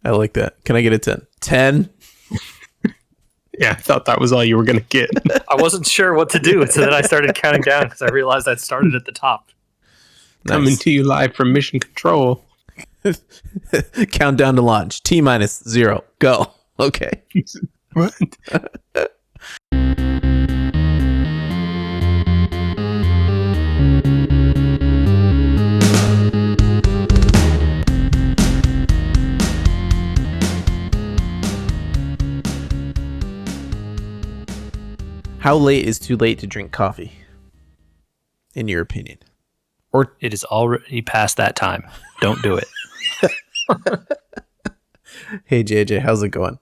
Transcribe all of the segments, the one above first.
I like that. Can I get a 10? 10? Yeah, I thought that was all you were going to get. I wasn't sure what to do, so then I started counting down because I realized I'd started at the top. Coming to you live from Mission Control. Countdown to launch. T-0. Go. Okay. What? How late is too late to drink coffee? In your opinion? Or It is already past that time. Don't do it. hey JJ, how's it going?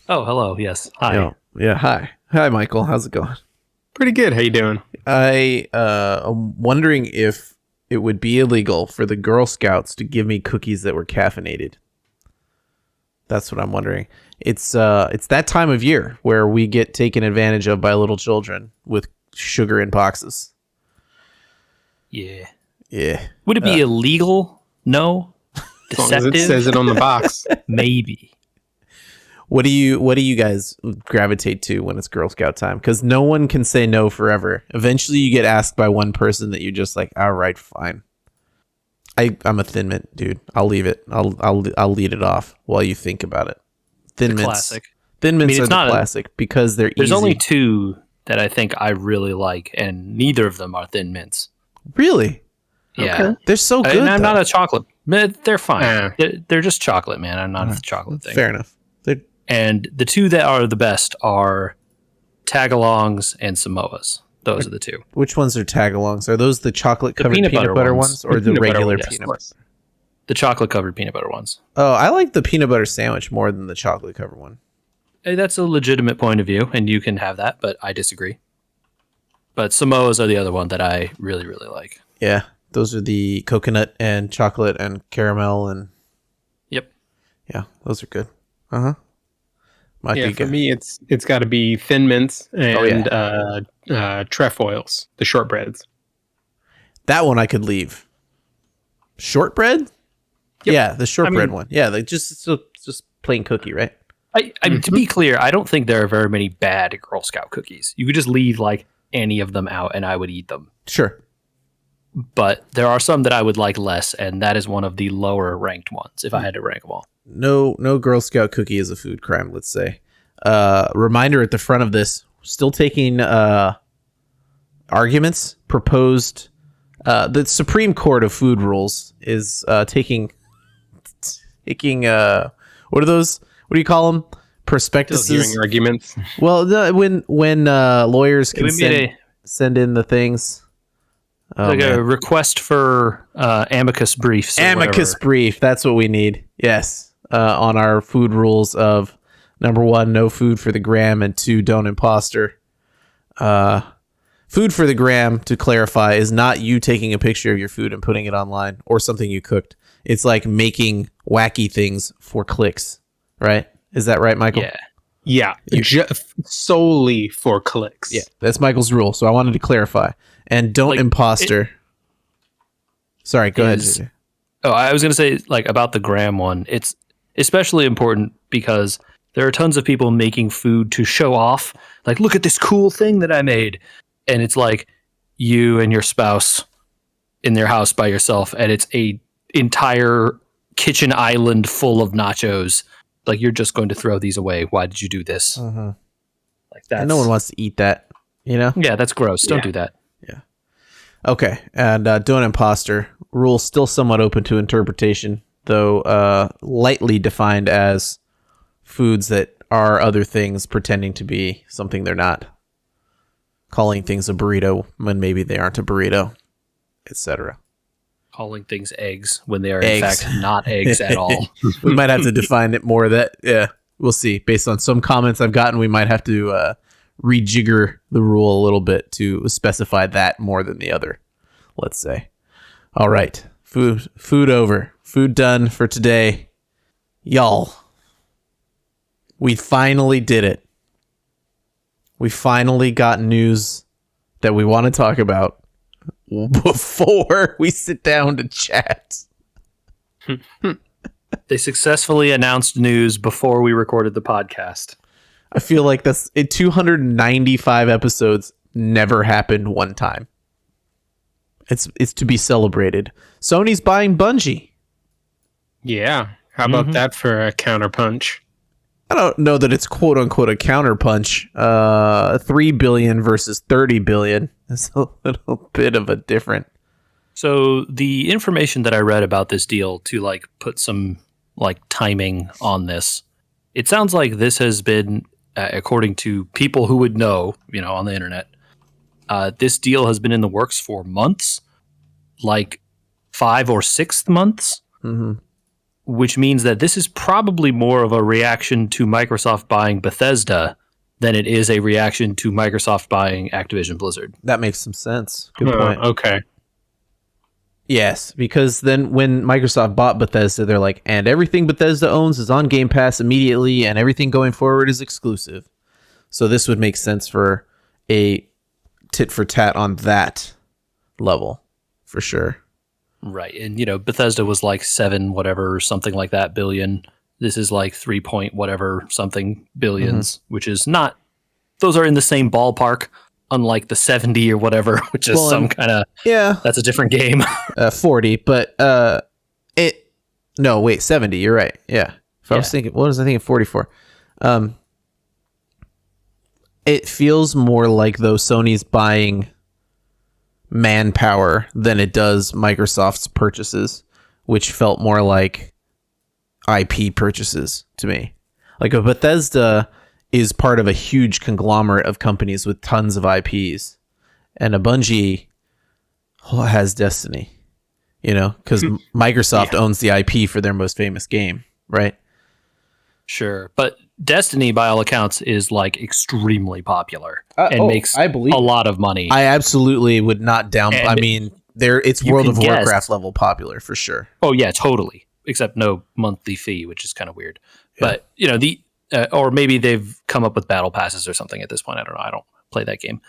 Oh, hello. Yes. Hi. Yeah, hi. Hi Michael, how's it going? Pretty good. How you doing? I'm wondering if it would be illegal for the Girl Scouts to give me cookies that were caffeinated. That's what I'm wondering. It's that time of year where we get taken advantage of by little children with sugar in boxes. Yeah. Yeah. Would it be illegal? No. As long as Deceptive? it says it on the box. Maybe. What do you guys gravitate to when it's Girl Scout time? Because no one can say no forever. Eventually, you get asked by one person that you're just like, all right, fine. I'm a Thin Mint dude. I'll leave it. I'll lead it off while you think about it. Thin Mints. Classic. Thin Mints are the classic because they're There's easy. only two that I think I really like, and neither of them are Thin Mints. Really? Yeah. Okay. They're so good. And I'm though. not a chocolate. They're fine. Yeah. They're just chocolate, man. I'm not a chocolate thing. Fair enough. And the two that are the best are Tagalongs and Samoas. Those are the two. Which ones are tagalongs? Are those the chocolate covered peanut peanut butter butter ones ones. or the peanut butter regular ones, peanut yes. butter? The chocolate covered peanut butter ones. Oh, I like the peanut butter sandwich more than the chocolate covered one. Hey, that's a legitimate point of view, and you can have that, but I disagree. But Samoas are the other one that I really, really like. Yeah, those are the coconut and chocolate and caramel and Yep. yeah, those are good. Uh-huh. Might Yeah, be for good. me, it's got to be Thin Mints and trefoils, the shortbreads. That one I could leave. Shortbread? Yep. Yeah, the shortbread mean- one. Yeah, like just plain cookie, right? To be clear, I don't think there are very many bad Girl Scout cookies. You could just leave like any of them out, and I would eat them. Sure. But there are some that I would like less, and that is one of the lower ranked ones if I had to rank them all. No Girl Scout cookie is a food crime, let's say. Reminder at the front of this, still taking arguments proposed. The Supreme Court of Food Rules is taking what are those? What do you call them? Still Prospectuses. hearing arguments. Well, when lawyers can We made send in the things. Oh, like man. a request for amicus briefs. Or Amicus whatever. brief. That's what we need. Yes. On our food rules of number 1, no food for the gram, and 2, don't imposter. Food for the gram, to clarify, is not you taking a picture of your food and putting it online or something you cooked. It's like making wacky things for clicks, right? Is that right, Michael? Yeah. Yeah, solely for clicks. Yeah, that's Michael's rule. So I wanted to clarify. And don't Like, imposter. Sorry, go ahead, is- JJ. Oh, I was going to say, like, about the gram one, it's especially important because there are tons of people making food to show off. Like, look at this cool thing that I made. And it's like you and your spouse in their house by yourself, and it's a entire kitchen island full of nachos. Like, you're just going to throw these away. Why did you do this? Uh-huh. Like that. And no one wants to eat that, you know? Yeah, that's gross. Don't Yeah. do that. Okay, and don't imposter. Rule still somewhat open to interpretation, though lightly defined as foods that are other things pretending to be something they're not. Calling things a burrito when maybe they aren't a burrito, etc. Calling things eggs when they are Eggs. in fact not eggs at all. We might have to define it more. Yeah, we'll see. Based on some comments I've gotten, we might have to rejigger the rule a little bit to specify that more than the other, let's say. All right, food over. Food done for today. Y'all, we finally did it. We finally got news that we want to talk about before we sit down to chat. They successfully announced news before we recorded the podcast. I feel like that's 295 episodes never happened one time. It's to be celebrated. Sony's buying Bungie. Yeah. How about that for a counterpunch? I don't know that it's quote unquote a counterpunch. 3 billion versus 30 billion is a little bit of a different. So the information that I read about this deal to like put some like timing on this, it sounds like this has been, according to people who would know, on the internet, this deal has been in the works for months, like 5 or 6 months. Mm-hmm. Which means that this is probably more of a reaction to Microsoft buying Bethesda than it is a reaction to Microsoft buying Activision Blizzard. That makes some sense. Good point. Okay. Yes, because then when Microsoft bought Bethesda, they're like, and everything Bethesda owns is on Game Pass immediately, and everything going forward is exclusive. So this would make sense for a tit for tat on that level, for sure. Right. And, Bethesda was like 7 whatever, something like that billion. This is like 3 point whatever something billions, which is not, those are in the same ballpark, unlike the 70 or whatever, which is some kind of, that's a different game. 40, but 70, you're right. Yeah. I was thinking, what was I thinking 44? It feels more like though Sony's buying manpower than it does Microsoft's purchases, which felt more like IP purchases to me. Like a Bethesda is part of a huge conglomerate of companies with tons of IPs, and a Bungie has Destiny, because Microsoft owns the IP for their most famous game, right? Sure, but Destiny, by all accounts, is like extremely popular and makes a lot of money. I absolutely would not down. I mean, it's World of Warcraft level popular for sure. Oh yeah, totally. Except no monthly fee, which is kind of weird. Yeah. But or maybe they've come up with battle passes or something at this point. I don't know. I don't play that game.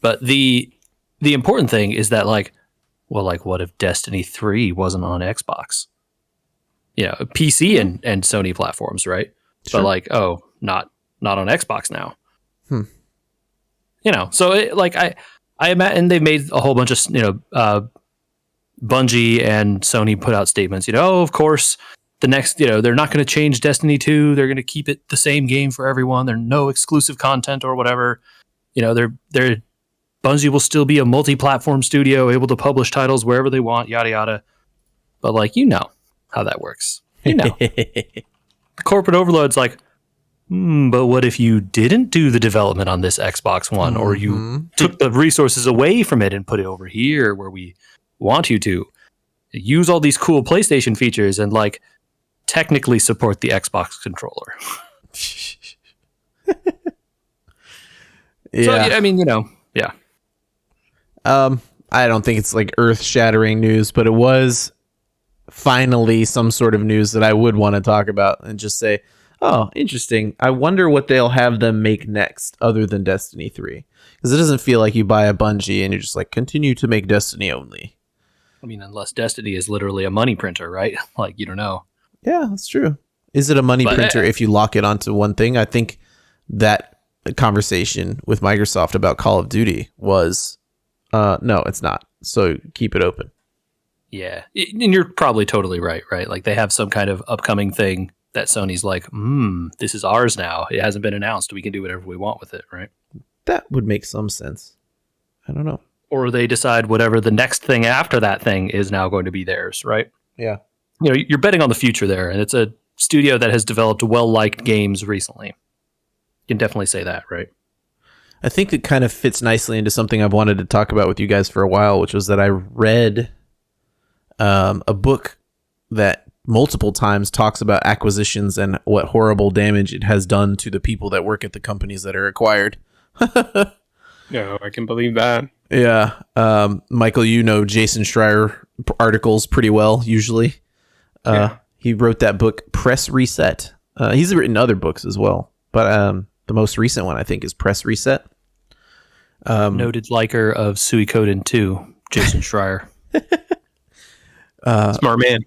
But the important thing is that what if Destiny 3 wasn't on Xbox? PC and Sony platforms, right? Sure. But not on Xbox now. So I imagine they've made a whole bunch of Bungie and Sony put out statements. Of course, the next they're not going to change Destiny 2. They're going to keep it the same game for everyone. There's no exclusive content or whatever. They're Bungie will still be a multi-platform studio, able to publish titles wherever they want. Yada yada. But how that works. The corporate overload's like, but what if you didn't do the development on this Xbox One, or you took the resources away from it and put it over here where we want you to use all these cool PlayStation features and technically support the Xbox controller? Yeah. So, I mean, yeah. I don't think it's earth-shattering news, but it was finally some sort of news that I would want to talk about and just say, oh, interesting. I wonder what they'll have them make next other than Destiny 3. Because it doesn't feel like you buy a Bungie and you're just continue to make Destiny only. I mean, unless Destiny is literally a money printer, right? You don't know. Yeah, that's true. Is it a money printer if you lock it onto one thing? I think that conversation with Microsoft about Call of Duty was, no, it's not. So keep it open. Yeah, and you're probably totally right? They have some kind of upcoming thing that Sony's like, this is ours now. It hasn't been announced. We can do whatever we want with it, right? That would make some sense. I don't know. Or they decide whatever the next thing after that thing is now going to be theirs, right? Yeah. You're betting on the future there, and it's a studio that has developed well-liked games recently. You can definitely say that, right? I think it kind of fits nicely into something I've wanted to talk about with you guys for a while, which was that I read a book that multiple times talks about acquisitions and what horrible damage it has done to the people that work at the companies that are acquired. No, I can believe that. Yeah. Michael, Jason Schreir articles pretty well, usually. He wrote that book, Press Reset. He's written other books as well, but the most recent one, I think, is Press Reset. Noted liker of Suikoden 2, Jason Schreier. Smart man.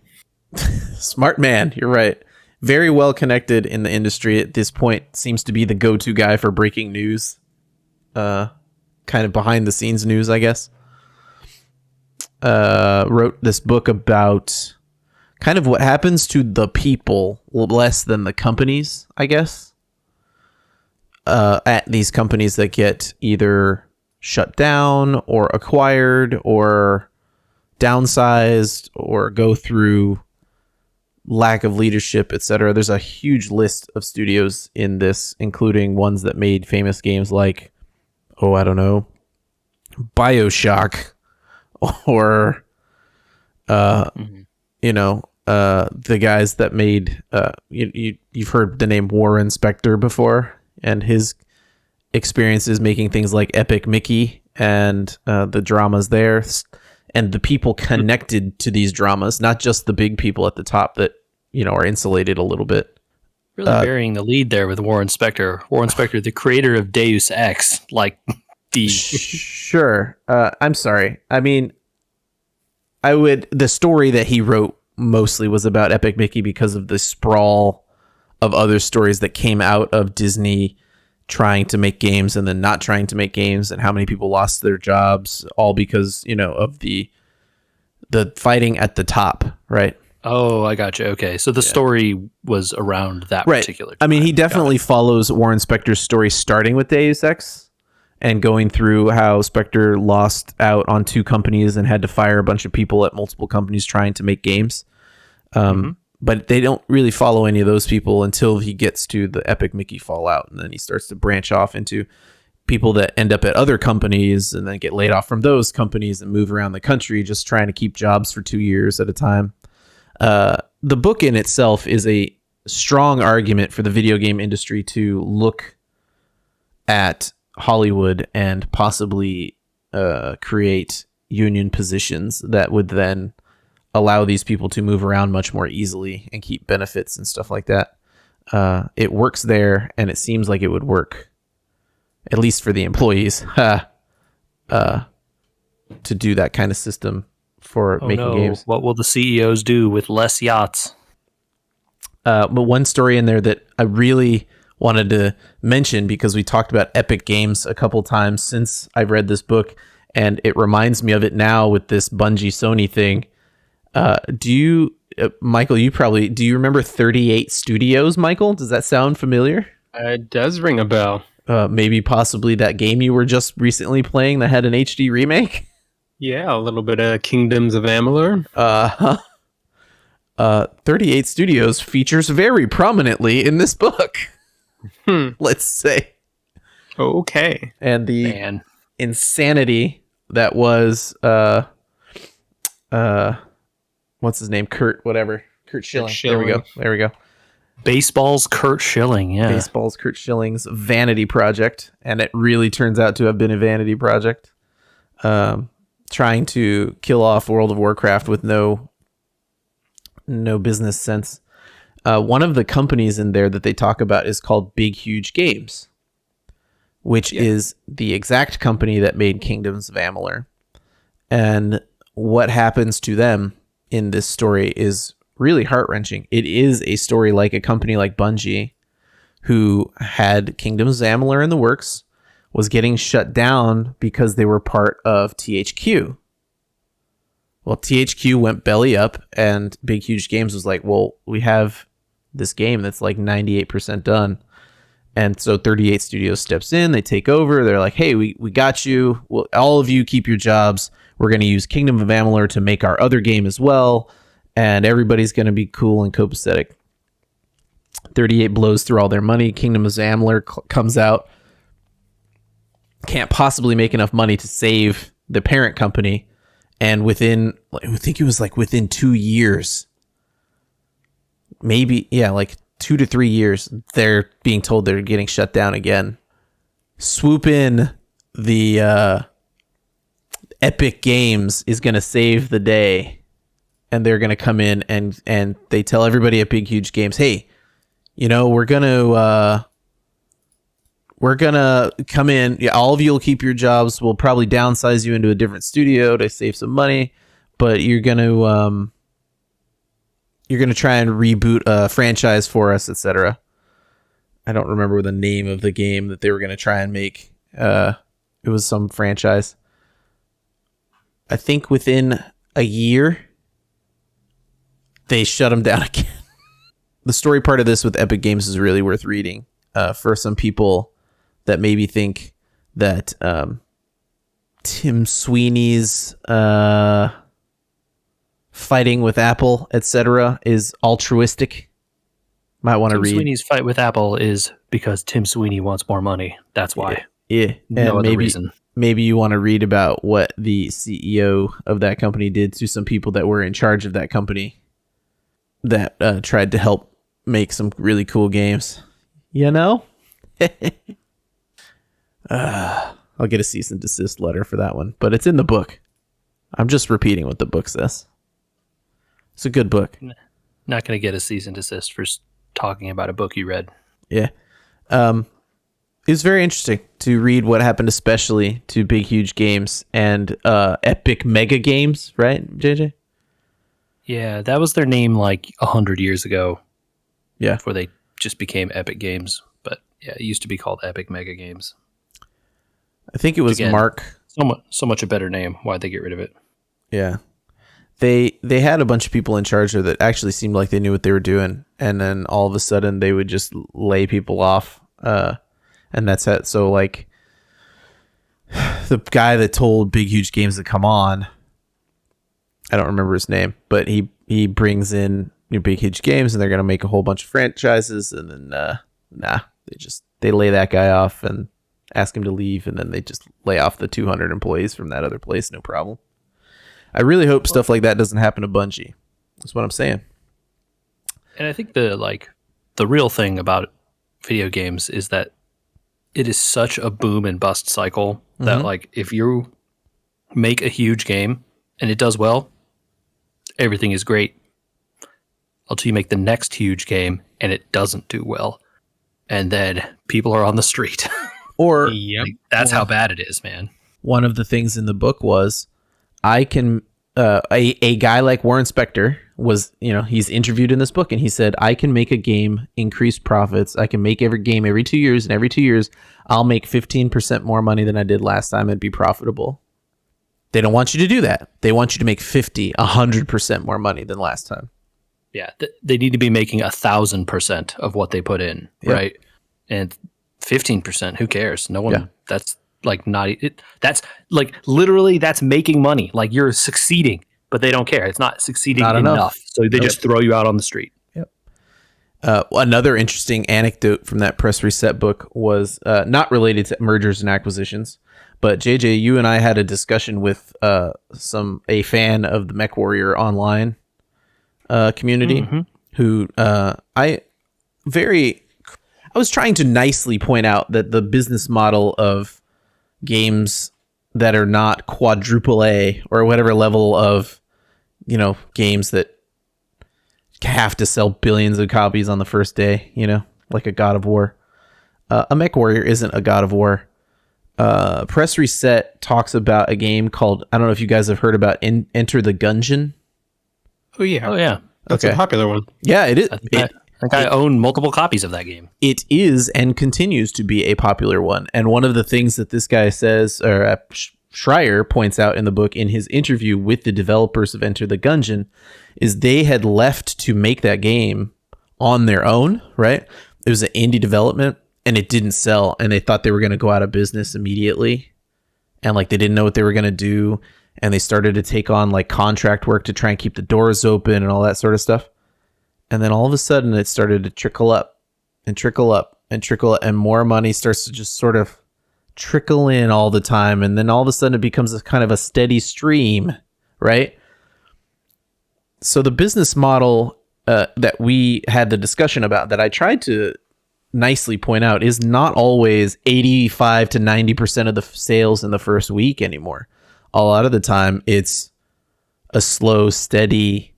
Smart man. You're right. Very well connected in the industry at this point. Seems to be the go-to guy for breaking news. Kind of behind the scenes news, I guess. Wrote this book about kind of what happens to the people less than the companies, I guess. At these companies that get either shut down or acquired or downsized or go through lack of leadership, etc. There's a huge list of studios in this, including ones that made famous games like, I don't know, BioShock, or the guys that made you've heard the name Warren Spector before, and his experiences making things like Epic Mickey and the dramas there, and the people connected to these dramas, not just the big people at the top that are insulated a little bit. Really burying the lead there with Warren Spector. Warren Spector, the creator of Deus Ex, like the Sure. I'm sorry. I mean, the story that he wrote mostly was about Epic Mickey because of the sprawl of other stories that came out of Disney trying to make games and then not trying to make games, and how many people lost their jobs, all because, of the fighting at the top, right? Oh, I got you. Okay. So the story was around that particular time. I mean, he definitely follows Warren Spector's story starting with Deus Ex and going through how Spector lost out on 2 companies and had to fire a bunch of people at multiple companies trying to make games. But they don't really follow any of those people until he gets to the Epic Mickey fallout. And then he starts to branch off into people that end up at other companies and then get laid off from those companies and move around the country just trying to keep jobs for 2 years at a time. The book in itself is a strong argument for the video game industry to look at Hollywood and possibly create union positions that would then allow these people to move around much more easily and keep benefits and stuff like that. It works there, and it seems like it would work, at least for the employees, to do that kind of system for making games. What will the CEOs do with less yachts? But one story in there that I really wanted to mention, because we talked about Epic Games a couple times since I've read this book, and it reminds me of it now with this Bungie Sony thing. Michael, do you remember 38 Studios, Michael? Does that sound familiar? It does ring a bell. Maybe possibly that game you were just recently playing that had an HD remake? Yeah, a little bit of Kingdoms of Amalur. 38 Studios features very prominently in this book. Let's say. Okay. And the insanity that was what's his name? Kurt Schilling. There we go. Baseball's Kurt Schilling, yeah. Baseball's Kurt Schilling's vanity project, and it really turns out to have been a vanity project. Trying to kill off World of Warcraft with no business sense. One of the companies in there that they talk about is called Big Huge Games, which is the exact company that made Kingdoms of Amalur. And what happens to them in this story is really heart-wrenching. It is a story like a company like Bungie, who had Kingdoms of Amalur in the works, was getting shut down because they were part of THQ. Well, THQ went belly up, and Big Huge Games was like, well, we have this game that's like 98% done. And so 38 Studios steps in, they take over, they're like, hey, we got you. Well, all of you keep your jobs. We're going to use Kingdom of Amalur to make our other game as well, and everybody's going to be cool and copacetic. 38 blows through all their money. Kingdom of Amalur comes out. Can't possibly make enough money to save the parent company. And within 2 years, maybe, like 2 to 3 years, they're being told they're getting shut down again. Swoop in, the Epic Games is going to save the day. And they're going to come in and they tell everybody at Big Huge Games, hey, we're going to come in. Yeah, all of you will keep your jobs. We'll probably downsize you into a different studio to save some money, but you're going to you're going to try and reboot a franchise for us, etc. I don't remember the name of the game that they were going to try and make. It was some franchise. I think within a year, they shut them down again. The story part of this with Epic Games is really worth reading. For some people that maybe think that Tim Sweeney's fighting with Apple, etc., is altruistic. Might want to read. Tim Sweeney's fight with Apple is because Tim Sweeney wants more money. That's why. Yeah. No other reason. Maybe you want to read about what the CEO of that company did to some people that were in charge of that company that tried to help make some really cool games. You know? I'll get a cease and desist letter for that one, but it's in the book. I'm just repeating what the book says. It's a good book. Not going to get a cease and desist for talking about a book you read. Yeah. It was very interesting to read what happened, especially to big, huge games and epic mega games, right, JJ? Yeah, that was their name like 100 years ago. Yeah. Before they just became Epic Games. But yeah, it used to be called Epic Mega Games. I think it was Again, Mark. So much a better name. Why'd they get rid of it? Yeah. They had a bunch of people in charge there that actually seemed like they knew what they were doing. And then all of a sudden they would just lay people off. And that's it. So like the guy that told Big Huge Games to come on, I don't remember his name, but he brings in new Big Huge Games and they're going to make a whole bunch of franchises. And then, they lay that guy off and ask him to leave. And then they just lay off the 200 employees from that other place. No problem. I really hope stuff like that doesn't happen to Bungie. That's what I'm saying. And I think the real thing about video games is that it is such a boom and bust cycle that like if you make a huge game and it does well, everything is great until you make the next huge game and it doesn't do well. And then people are on the street. Or that's how bad it is, man. One of the things in the book was I can a guy like Warren Spector was, he's interviewed in this book and he said, I can make a game increase profits. I can make every game every 2 years, and every 2 years I'll make 15% more money than I did last time and be profitable. They don't want you to do that. They want you to make 100% more money than last time. Yeah. They need to be making 1,000% of what they put in. Yep. Right. And 15%, who cares? No one, that's like not it. That's like literally that's making money. Like you're succeeding, but they don't care. It's not succeeding enough. So they just throw you out on the street. Yep. Another interesting anecdote from that press reset book was not related to mergers and acquisitions, but JJ, you and I had a discussion with a fan of the MechWarrior Online community who I was trying to nicely point out that the business model of games that are not quadruple A or whatever level of, games that have to sell billions of copies on the first day, like a God of War. A MechWarrior isn't a God of War. Press Reset talks about a game called, I don't know if you guys have heard about Enter the Gungeon. Oh, yeah. Oh, yeah. That's a popular one. Yeah, it is. I think I own multiple copies of that game. It is and continues to be a popular one. And one of the things that this guy says, or Schreir points out in the book in his interview with the developers of Enter the Gungeon, is they had left to make that game on their own, right? It was an indie development and it didn't sell. And they thought they were going to go out of business immediately. And like they didn't know what they were going to do. And they started to take on like contract work to try and keep the doors open and all that sort of stuff. And then all of a sudden it started to trickle up and trickle up and trickle up, and more money starts to just sort of trickle in all the time. And then all of a sudden it becomes a kind of a steady stream, right? So the business model that we had the discussion about that I tried to nicely point out is not always 85 to 90% of the sales in the first week anymore. A lot of the time it's a slow, steady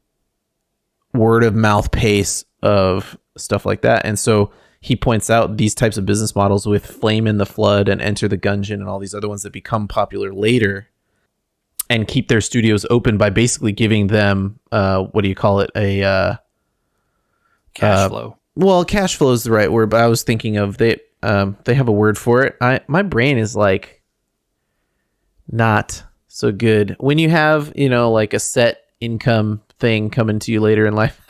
word of mouth pace of stuff like that. And so he points out these types of business models with Flame in the Flood and Enter the Gungeon and all these other ones that become popular later and keep their studios open by basically giving them a Cash flow. Well, cash flow is the right word, but I was thinking of they have a word for it. My brain is like not so good when you have, like a set income thing coming to you later in life.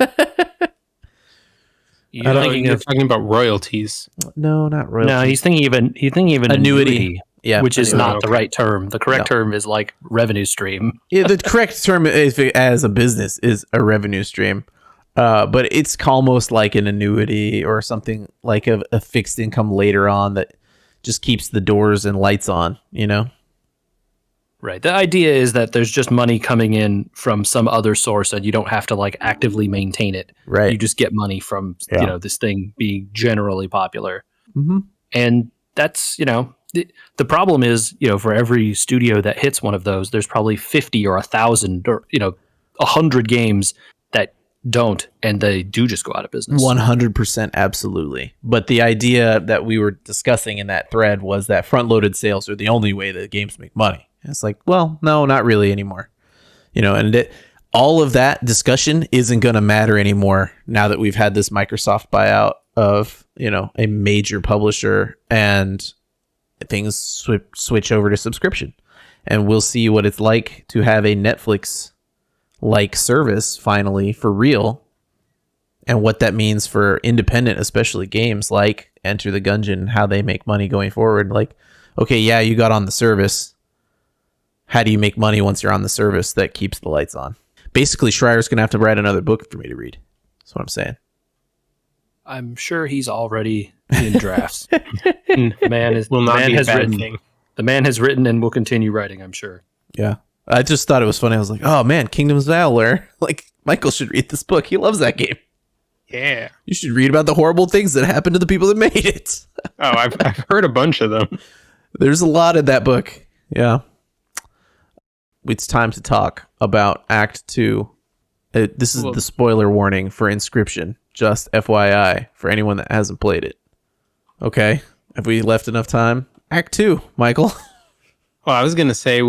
You're talking about royalties. No, not royalties. No, he's thinking of an annuity. Yeah, which is not the right term. The correct term is like revenue stream. Yeah, the correct term is, as a business, is a revenue stream. But it's almost like an annuity or something like a fixed income later on that just keeps the doors and lights on, Right. The idea is that there's just money coming in from some other source and you don't have to like actively maintain it. Right. You just get money from, this thing being generally popular. Mm-hmm. And that's, the problem is, for every studio that hits one of those, there's probably 50 or 1,000 or, 100 games that don't, and they do just go out of business. 100%, absolutely. But the idea that we were discussing in that thread was that front-loaded sales are the only way that games make money. And it's like, well, no, not really anymore. All of that discussion isn't going to matter anymore now that we've had this Microsoft buyout of, a major publisher and things switch over to subscription. And we'll see what it's like to have a Netflix-like service finally for real, and what that means for independent, especially games like Enter the Gungeon, how they make money going forward. Like, okay, yeah, you got on the service. How do you make money once you're on the service that keeps the lights on? Basically, Schreier's going to have to write another book for me to read. That's what I'm saying. I'm sure he's already in drafts. The man has written and will continue writing, I'm sure. Yeah. I just thought it was funny. I was like, oh man, Kingdom's Valor. Like, Michael should read this book. He loves that game. Yeah. You should read about the horrible things that happened to the people that made it. Oh, I've heard a bunch of them. There's a lot in that book. Yeah. It's time to talk about Act 2. This is the spoiler warning for Inscryption. Just FYI for anyone that hasn't played it. Okay. Have we left enough time? Act 2, Michael. Well, I was going to say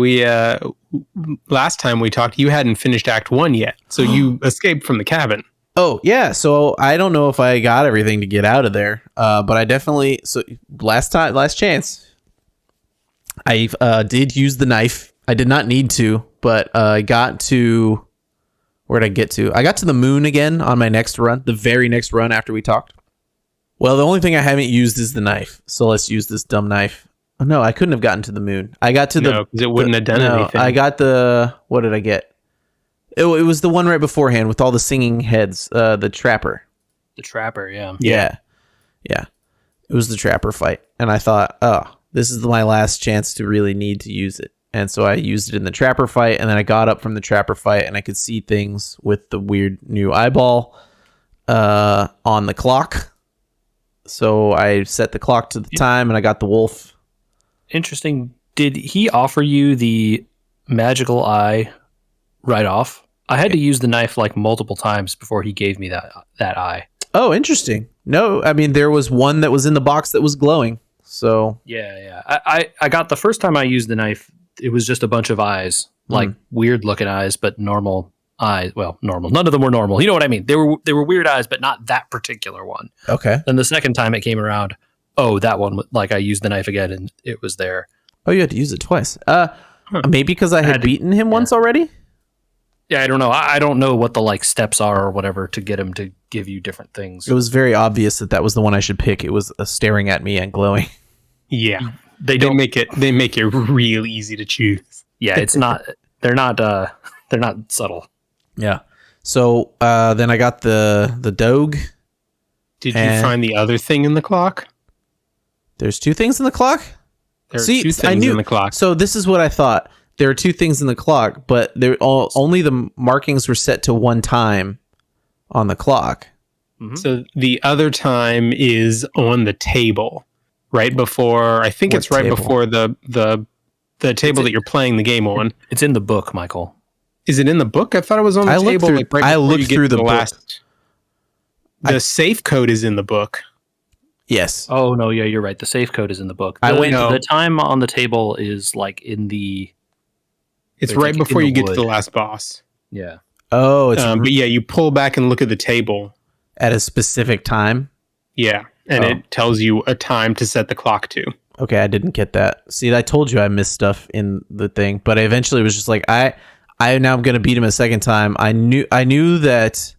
last time we talked, you hadn't finished Act 1 yet. So you escaped from the cabin. Oh, yeah. So I don't know if I got everything to get out of there. But I definitely, last chance, I did use the knife. I did not need to, but I got to, where'd I get to? I got to the moon again on my next run, the very next run after we talked. Well, the only thing I haven't used is the knife. So let's use this dumb knife. Oh, no, I couldn't have gotten to the moon. I got to because it wouldn't have done anything. I got what did I get? It was the one right beforehand with all the singing heads, the trapper. The trapper, yeah. Yeah. It was the trapper fight. And I thought, oh, this is my last chance to really need to use it. And so I used it in the trapper fight, and then I got up from the trapper fight, and I could see things with the weird new eyeball on the clock. So I set the clock to the time, and I got the wolf. Interesting. Did he offer you the magical eye right off? I had to use the knife like multiple times before he gave me that eye. Oh, interesting. No, I mean, there was one that was in the box that was glowing. So yeah. I got the first time I used the knife, it was just a bunch of eyes, like weird looking eyes, but normal eyes. Well, normal. None of them were normal. You know what I mean? They were weird eyes, but not that particular one. Okay. Then the second time it came around, that one, like I used the knife again and it was there. Oh, you had to use it twice. Maybe because I had beaten him once already? Yeah, I don't know. I don't know what the like steps are or whatever to get him to give you different things. It was very obvious that was the one I should pick. It was staring at me and glowing. Yeah. They make it real easy to choose. Yeah, it's not they're not subtle. Yeah. So then I got the Doge. Did you find the other thing in the clock? There's two things in the clock? There are two things in the clock. So this is what I thought. There are two things in the clock, but only the markings were set to one time on the clock. Mm-hmm. So the other time is on the table. Right before, I think it's right before the table that you're playing the game on. It's in the book, Michael. Is it in the book? I thought it was on the table. I looked through the book. The safe code is in the book. Yes. Oh no, yeah, you're right. The safe code is in the book. The time on the table is like in the. It's right before you get to the last boss. Yeah. Oh, but yeah, you pull back and look at the table. at a specific time. Yeah, and it tells you a time to set the clock to. Okay, I didn't get that. See, I told you I missed stuff in the thing, but I eventually was just like, I now I'm gonna beat him a second time. I knew that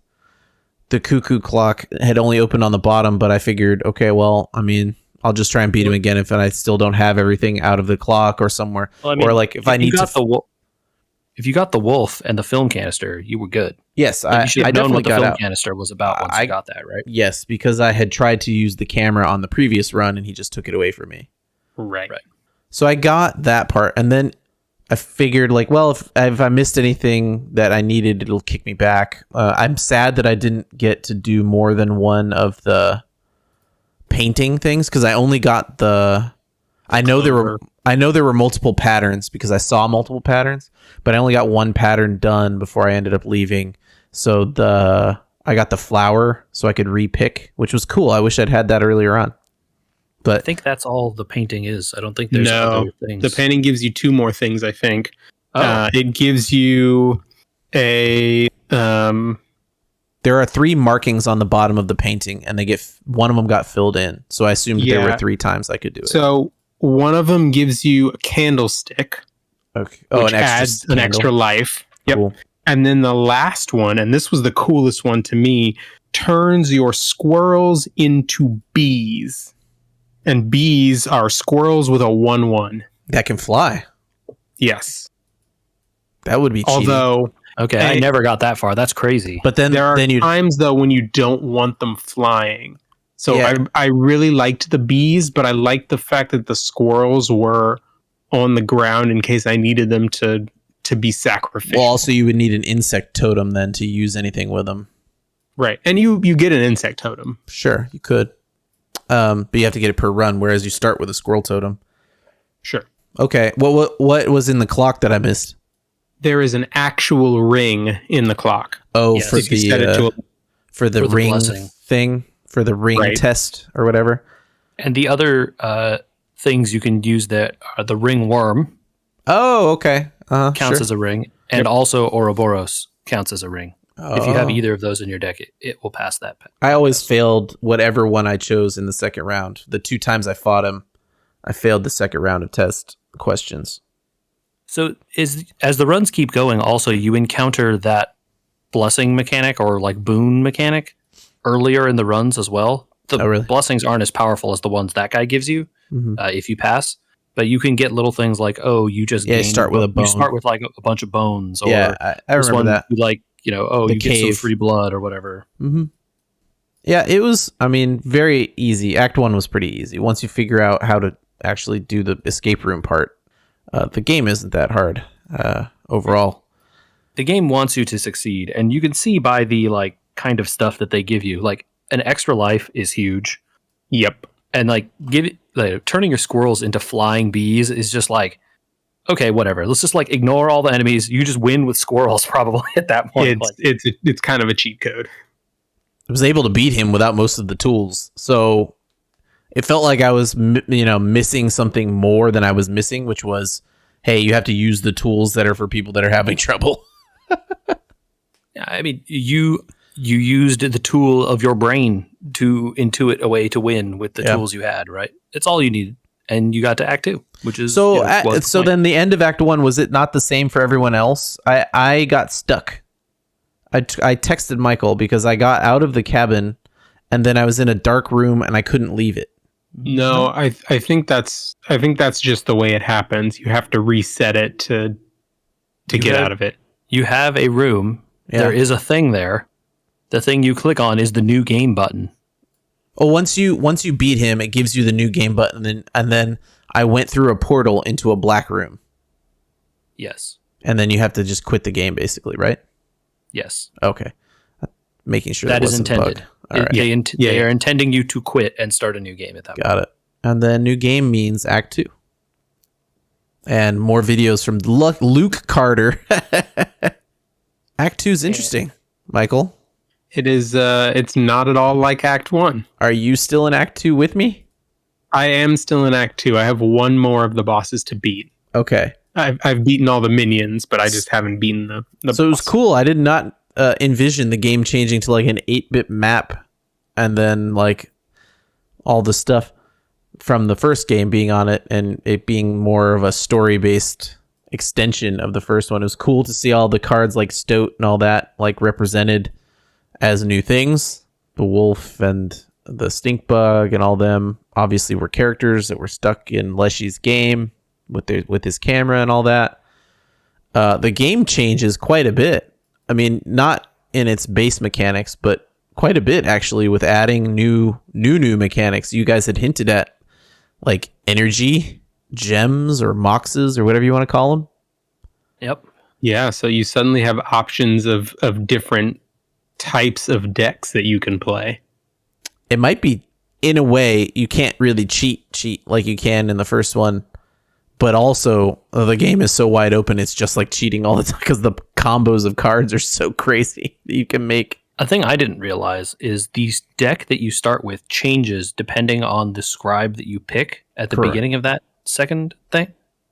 the cuckoo clock had only opened on the bottom, but I figured, okay, well, I mean, I'll just try and beat him again if I still don't have everything out of the clock or somewhere, or like if I need to. If you got the wolf and the film canister, you were good. Yes, like you should have known what the got film out. canister was about once you got that, right? Yes, because I had tried to use the camera on the previous run, and he just took it away from me. Right. So I got that part, and then I figured, like, well, if I missed anything that I needed, it'll kick me back. I'm sad that I didn't get to do more than one of the painting things, because I only got the. I know there were multiple patterns because I saw multiple patterns, but I only got one pattern done before I ended up leaving. So I got the flower so I could repick, which was cool. I wish I'd had that earlier on. But I think that's all the painting is. I don't think there's other things. The painting gives you two more things, I think. It gives you a... there are 3 markings on the bottom of the painting, and one of them got filled in. So I assumed there were 3 times I could do it. So one of them gives you a candlestick, which adds an extra life. Yep. Cool. And then the last one, and this was the coolest one to me, turns your squirrels into bees. And bees are squirrels with a 1/1. That can fly. Yes. That would be cheating. Although... Okay, I never got that far. That's crazy. But then there are times, though, when you don't want them flying. So I really liked the bees, but I liked the fact that the squirrels were on the ground in case I needed them to be sacrificial. Well, also you would need an insect totem then to use anything with them. Right. And you get an insect totem. Sure, you could. But you have to get it per run, whereas you start with a squirrel totem. Sure. Okay. What was in the clock that I missed? There is an actual ring in the clock. Oh, yes. for the ring blessing thing, for the ring test or whatever. And the other things you can use that are the ring worm. Oh, okay. Counts as a ring, and also Ouroboros counts as a ring. If you have either of those in your deck, it will pass that. I always failed whatever one I chose in the second round. The 2 times I fought him, I failed the second round of test questions. So as the runs keep going, also you encounter that blessing mechanic or like boon mechanic earlier in the runs as well. The blessings aren't as powerful as the ones that guy gives you if you pass, but you can get little things like, you just start with a bone. You start with like a bunch of bones, or I remember that. Like you get some free blood or whatever. Mm-hmm. Yeah, it was. I mean, very easy. Act 1 was pretty easy once you figure out how to actually do the escape room part. The game isn't that hard overall. The game wants you to succeed, and you can see by the like kind of stuff that they give you. Like an extra life is huge. Yep. And like turning your squirrels into flying bees is just like, okay, whatever. Let's just like ignore all the enemies. You just win with squirrels probably at that point. It's kind of a cheat code. I was able to beat him without most of the tools, so it felt like I was, missing something more than I was missing, which was, hey, you have to use the tools that are for people that are having trouble. I mean, you used the tool of your brain to intuit a way to win with the tools you had, right? It's all you needed, and you got to Act 2, which is so. Then the end of Act 1, was it not the same for everyone else? I got stuck. I texted Michael because I got out of the cabin, and then I was in a dark room and I couldn't leave it. No, I think that's just the way it happens. You have to reset it to get out of it. You have a room. Yeah. There is a thing there. The thing you click on is the new game button. Oh, once you beat him, it gives you the new game button, and then I went through a portal into a black room. Yes. And then you have to just quit the game, basically, right? Yes. Okay. Making sure that is intended. Right. They are intending you to quit and start a new game at that point. Got it. And then new game means Act 2. And more videos from Luke Carter. Act 2 is interesting, Michael. It is. It's not at all like Act 1. Are you still in Act 2 with me? I am still in Act 2. I have one more of the bosses to beat. Okay. I've beaten all the minions, but I just haven't beaten the So boss. It was cool. I did not envision the game changing to like an 8-bit map and then like all the stuff from the first game being on it, and it being more of a story-based extension of the first one. It was cool to see all the cards like Stoat and all that like represented as new things. The wolf and the stink bug and all them obviously were characters that were stuck in Leshy's game with his camera and all that. The game changes quite a bit. I mean, not in its base mechanics, but quite a bit actually, with adding new mechanics. You guys had hinted at like energy gems or moxes or whatever you want to call them. Yep. Yeah, so you suddenly have options of different types of decks that you can play. It might be, in a way, you can't really cheat like you can in the first one, but also the game is so wide open, it's just like cheating all the time because the combos of cards are so crazy that you can make. A thing I didn't realize is the deck that you start with changes depending on the scribe that you pick at the Correct. beginning of that second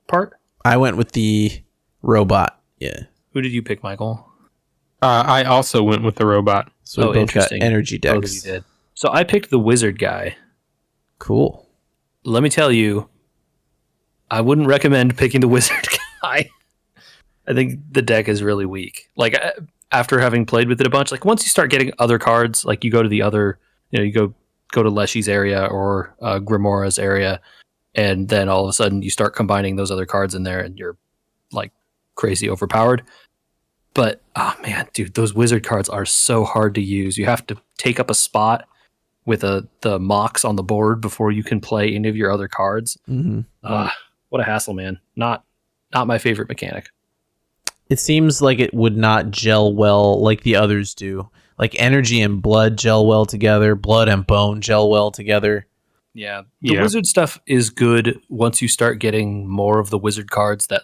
part. I went with the robot. Yeah. Who did you pick, Michael? I also went with the robot. So we both got interesting. energy Both of decks. you did. So I picked the wizard guy. Cool. Let me tell you, I wouldn't recommend picking the wizard guy. I think the deck is really weak. Like, after having played with it a bunch, like once you start getting other cards, like you go to the other, you go to Leshy's area or Grimora's area, and then all of a sudden you start combining those other cards in there, and you're like crazy overpowered. But oh man, dude, those wizard cards are so hard to use. You have to take up a spot with the mox on the board before you can play any of your other cards. Mm-hmm. What a hassle, man. Not my favorite mechanic. It seems like it would not gel well like the others do. Like energy and blood gel well together. Blood and bone gel well together. Yeah, the wizard stuff is good once you start getting more of the wizard cards that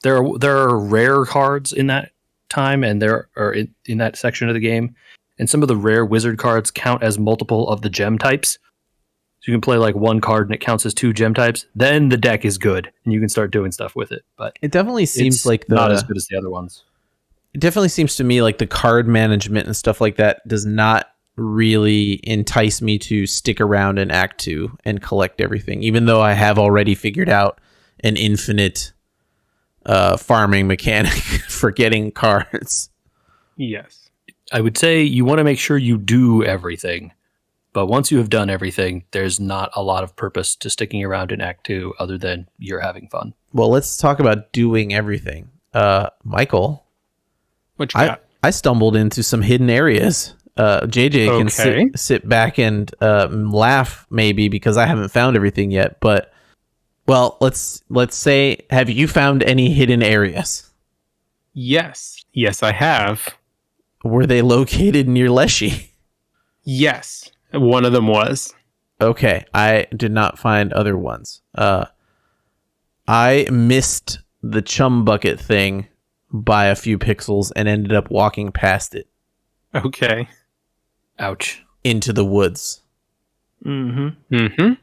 there are rare cards in that time, and there are in that section of the game, and some of the rare wizard cards count as multiple of the gem types. So you can play like one card and it counts as 2 gem types. Then the deck is good and you can start doing stuff with it. But It definitely seems it's like not as good as the other ones. It definitely seems to me like the card management and stuff like that does not really entice me to stick around in Act 2 and collect everything, even though I have already figured out an infinite farming mechanic for getting cards. Yes. I would say you want to make sure you do everything. But once you have done everything, there's not a lot of purpose to sticking around in Act 2 other than you're having fun. Well, let's talk about doing everything. Michael, What you got? I stumbled into some hidden areas. JJ can sit back and laugh maybe because I haven't found everything yet. But well, let's say, have you found any hidden areas? Yes, I have. Were they located near Leshy? Yes, one of them was. Okay, I did not find other ones. I missed the chum bucket thing by a few pixels and ended up walking past it. Okay. Ouch. Into the woods. Mm-hmm. Mm-hmm.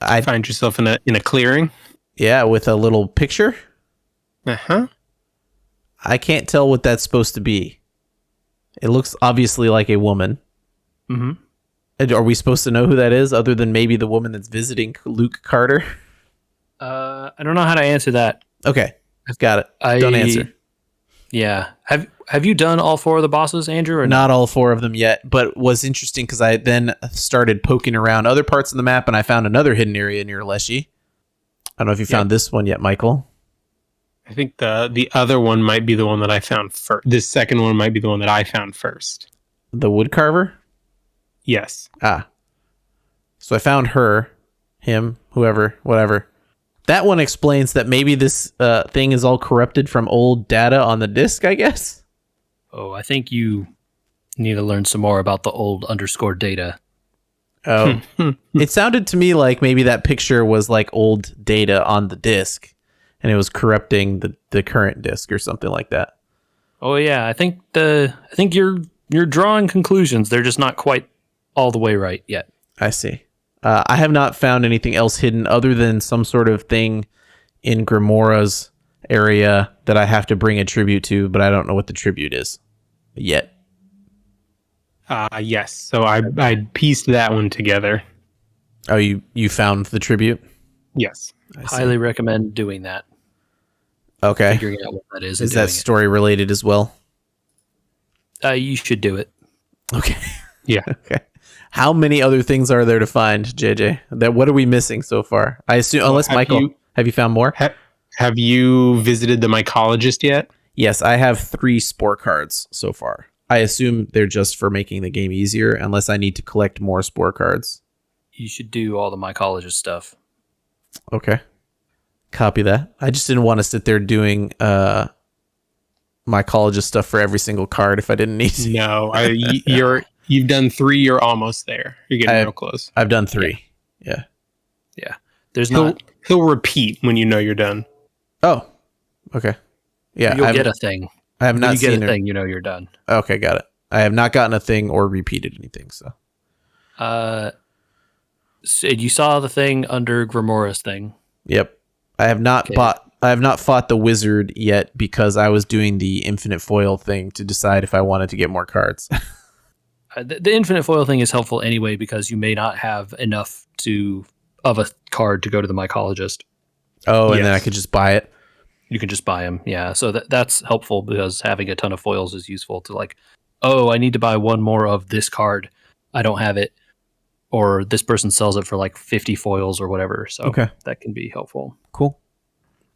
I Find yourself in a clearing. Yeah, with a little picture. Uh-huh. I can't tell what that's supposed to be. It looks obviously like a woman. Mm-hmm. Are we supposed to know who that is, other than maybe the woman that's visiting Luke Carter? I don't know how to answer that. Okay, got it. Don't answer. Yeah. Have you done all 4 of the bosses, Andrew? Or Not all 4 of them yet, but was interesting because I then started poking around other parts of the map and I found another hidden area near Leshy. I don't know if you found this one yet, Michael. I think the other one might be the one that I found first. This second one might be the one that I found first. The woodcarver? Yes. So I found her, him, whoever, whatever. That one explains that maybe this thing is all corrupted from old data on the disk, I guess. Oh, I think you need to learn some more about the old underscore data. Oh, it sounded to me like maybe that picture was like old data on the disk and it was corrupting the current disk or something like that. Oh yeah, I think you're drawing conclusions. They're just not quite all the way right yet. I see. I have not found anything else hidden other than some sort of thing in Grimora's area that I have to bring a tribute to, but I don't know what the tribute is yet. Yes. So I pieced that one together. Oh, you found the tribute? Yes. I see. Highly recommend doing that. Okay. Figuring out what that is. Is and that doing story related as well? it. You should do it. Okay. Yeah. Okay. How many other things are there to find, JJ? What are we missing so far? I assume, unless have you found more? Have you visited the mycologist yet? Yes, I have 3 spore cards so far. I assume they're just for making the game easier, unless I need to collect more spore cards. You should do all the mycologist stuff. Okay. Copy that. I just didn't want to sit there doing mycologist stuff for every single card if I didn't need to. No, you've done 3. You're almost there. You're getting real close. I've done 3. Yeah. There's He'll repeat when you know you're done. Oh. Okay. Yeah. You'll get a thing. I have not seen a thing. You know you're done. Okay, got it. I have not gotten a thing or repeated anything. So. So you saw the thing under Grimora's thing. Yep. I have not fought the wizard yet because I was doing the infinite foil thing to decide if I wanted to get more cards. The infinite foil thing is helpful anyway because you may not have enough of a card to go to the mycologist. Oh, and then I could just buy it. You can just buy them. Yeah. So that's helpful because having a ton of foils is useful to I need to buy one more of this card. I don't have it. Or this person sells it for 50 foils or whatever. So that can be helpful. Cool.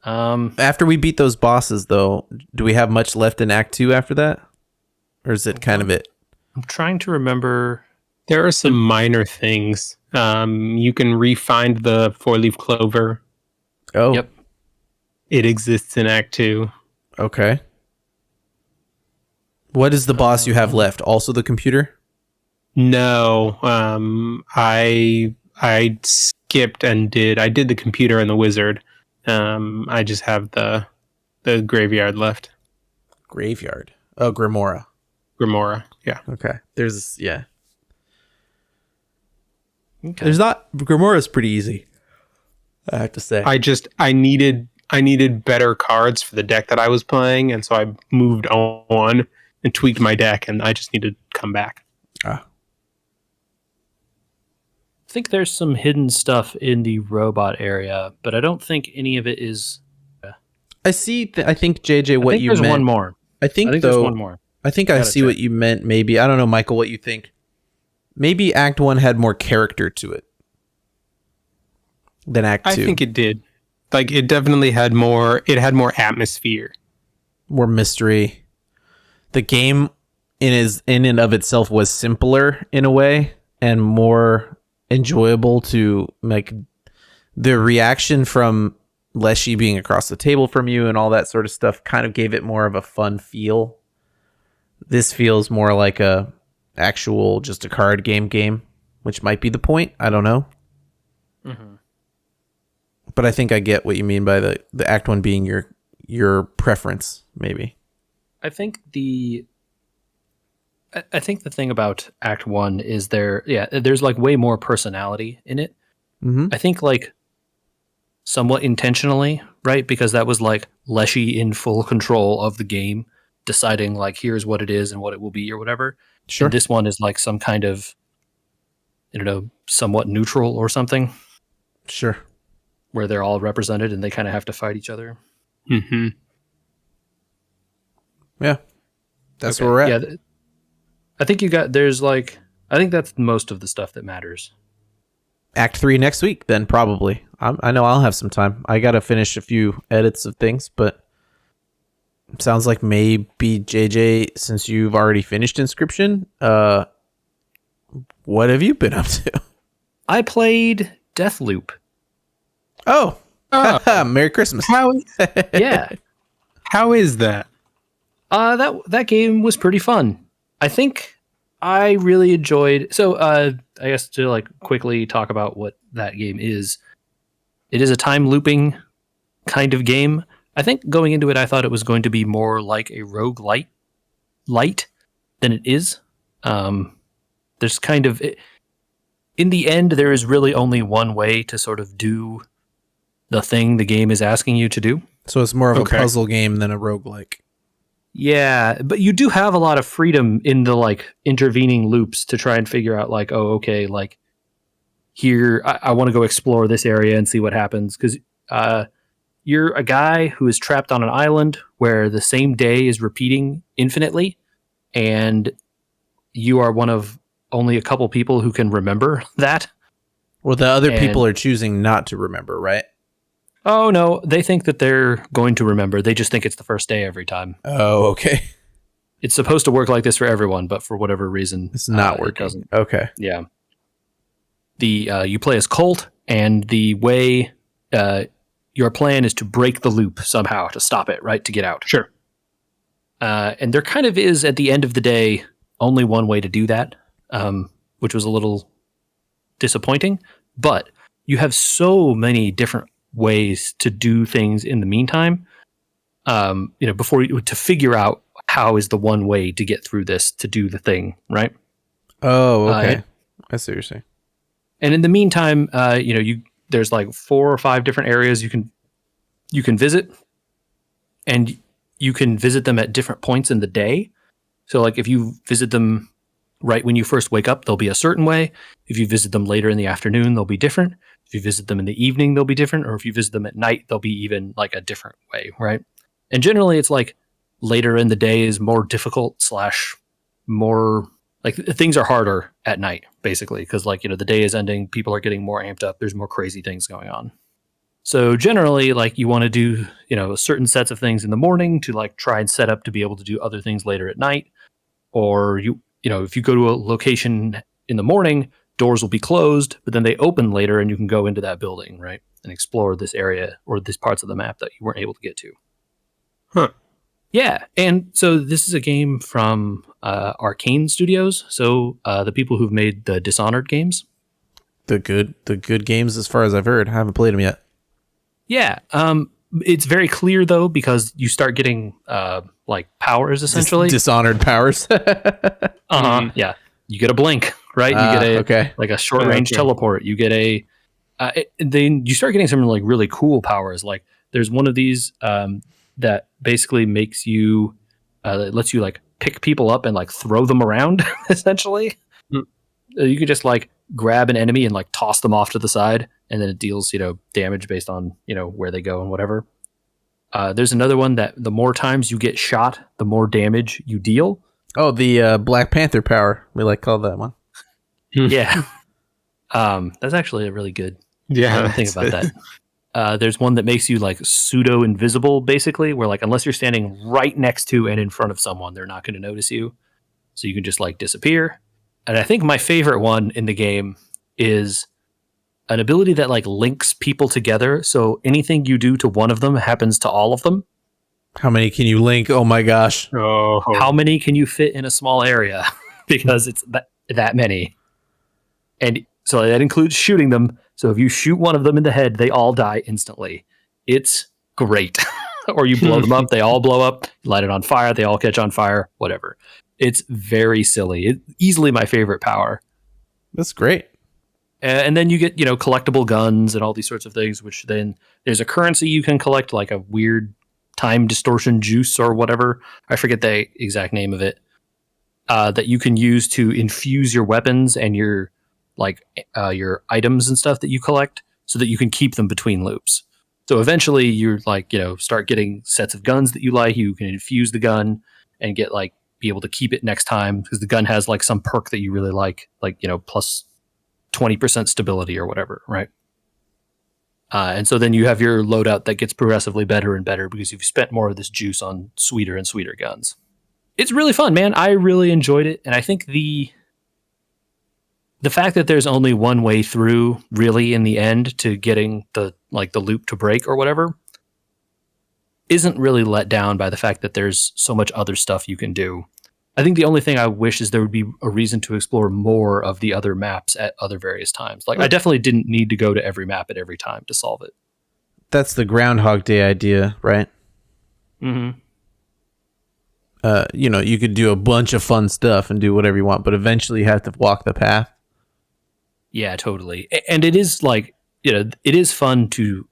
After we beat those bosses, though, do we have much left in Act 2 after that? Or is it kind of it? I'm trying to remember. There are some minor things. You can re-find the 4-leaf clover. Oh. Yep. It exists in Act 2. Okay. What is the boss you have left? Also the computer? No. I skipped and did the computer and the wizard. I just have the graveyard left. Graveyard. Oh, Grimoire, yeah. Okay. Okay. There's not Grimoire is pretty easy, I have to say. I needed better cards for the deck that I was playing, and so I moved on and tweaked my deck, and I just need to come back. Ah. I think there's some hidden stuff in the robot area, but I don't think any of it is. I see. I think JJ, what you meant. There's one more. I think there's one more. I think I see what you meant. Maybe I don't know, Michael. What you think? Maybe Act 1 had more character to it than Act 2. I think it did. It definitely had more. It had more atmosphere, more mystery. The game in and of itself was simpler in a way and more enjoyable to the reaction from Leshy being across the table from you and all that sort of stuff kind of gave it more of a fun feel. This feels more like actual just a card game, which might be the point. I don't know. Mm-hmm. But I think I get what you mean by the Act 1 being your preference, maybe. I think the thing about Act 1 is there's way more personality in it. Mm-hmm. I think somewhat intentionally, right? Because that was Leshy in full control of the game, deciding here's what it is and what it will be or whatever. Sure. And this one is some kind of, somewhat neutral or something. Sure. Where they're all represented and they kind of have to fight each other. Mm-hmm. Yeah. That's where we're at. Yeah. I think I think that's most of the stuff that matters. Act 3 next week, then probably. I know I'll have some time. I got to finish a few edits of things, but it sounds like maybe JJ, since you've already finished Inscryption, what have you been up to? I played Deathloop. Oh. Merry Christmas. Yeah. How is that? That game was pretty fun. I think I really enjoyed. So, I guess to quickly talk about what that game is. It is a time looping kind of game. I think going into it, I thought it was going to be more like a roguelite light than it is. There's kind of in the end, there is really only one way to sort of do the thing the game is asking you to do. So it's more of a puzzle game than a roguelike. Yeah, but you do have a lot of freedom in the like intervening loops to try and figure out like, oh, okay, like here I want to go explore this area and see what happens because you're a guy who is trapped on an island where the same day is repeating infinitely, and you are one of only a couple people who can remember that. Well, the other people are choosing not to remember, right? Oh, no, they think that they're going to remember. They just think it's the first day every time. Oh, okay. It's supposed to work like this for everyone, but for whatever reason, it's not working. It doesn't. Okay. Yeah. You play as Colt, and the way your plan is to break the loop somehow to stop it, right? To get out. Sure. And there kind of is, at the end of the day, only one way to do that, which was a little disappointing. But you have so many different ways to do things in the meantime, before to figure out how is the one way to get through this to do the thing, right? Oh, okay. I see what you're saying. And in the meantime, there's like 4 or 5 different areas you can visit, and you can visit them at different points in the day. So like if you visit them right when you first wake up, they'll be a certain way. If you visit them later in the afternoon, they'll be different. If you visit them in the evening, they'll be different. Or if you visit them at night, they'll be even like a different way, right? And generally it's like later in the day is more difficult / more like things are harder at night, basically, because like, the day is ending, people are getting more amped up, there's more crazy things going on. So generally, like you want to do, certain sets of things in the morning to like try and set up to be able to do other things later at night. Or if you go to a location in the morning, doors will be closed, but then they open later and you can go into that building, right? And explore this area or these parts of the map that you weren't able to get to. Huh. Yeah, and so this is a game from Arcane Studios, so the people who've made the Dishonored games. The good games, as far as I've heard. I haven't played them yet. Yeah, it's very clear though because you start getting like powers essentially. Dishonored powers. Yeah, you get a blink, right? You get like a short range teleport. You get then you start getting some like really cool powers. Like there's one of these that basically makes you lets you like pick people up and like throw them around essentially. You can just like grab an enemy and like toss them off to the side, and then it deals damage based on where they go and whatever. There's another one that the more times you get shot, the more damage you deal. Oh, the Black Panther power, we like call that one. Yeah. That's actually a really good thing about that. There's one that makes you like pseudo invisible, basically, where like unless you're standing right next to and in front of someone, they're not going to notice you. So you can just like disappear. And I think my favorite one in the game is an ability that like links people together. So anything you do to one of them happens to all of them. How many can you link? Oh my gosh. Oh. How many can you fit in a small area? Because it's that many. And so that includes shooting them. So if you shoot one of them in the head, they all die instantly. It's great. Or you blow them up, they all blow up. You light it on fire, they all catch on fire, whatever. It's very silly. It's easily my favorite power. That's great. And then you get, collectible guns and all these sorts of things, which then there's a currency you can collect, like a weird time distortion juice or whatever. I forget the exact name of it. That you can use to infuse your weapons and your items and stuff that you collect so that you can keep them between loops. So eventually you're like, start getting sets of guns that you like. You can infuse the gun and get like, be able to keep it next time because the gun has like some perk that you really like plus 20% stability or whatever, right? And so then you have your loadout that gets progressively better and better because you've spent more of this juice on sweeter and sweeter guns. It's really fun, man. I really enjoyed it, and I think the fact that there's only one way through, really, in the end to getting the loop to break or whatever, isn't really let down by the fact that there's so much other stuff you can do. I think the only thing I wish is there would be a reason to explore more of the other maps at other various times. Like I definitely didn't need to go to every map at every time to solve it. That's the Groundhog Day idea, right? Mm-hmm. You could do a bunch of fun stuff and do whatever you want, but eventually you have to walk the path. Yeah, totally. And it is like, it is fun to